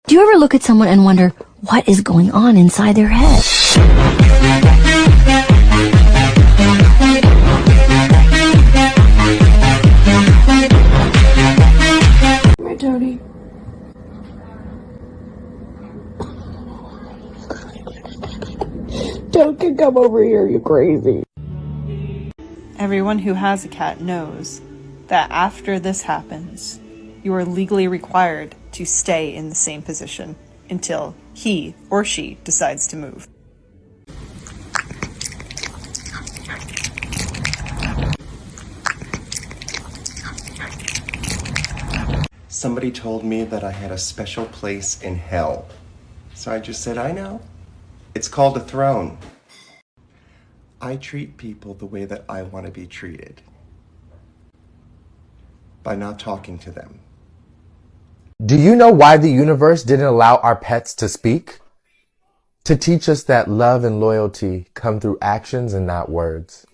Do you ever look at someone and wonder what is going on inside their head? My Tony. Toad can come over here, you crazy. Everyone who has a cat knows that after this happens, you are legally required to stay in the same position until he or she decides to move. Somebody told me that I had a special place in hell. So I just said, I know. It's called a throne. I treat people the way that I want to be treated. By not talking to them. Do you know why the universe didn't allow our pets to speak? To teach us that love and loyalty come through actions and not words.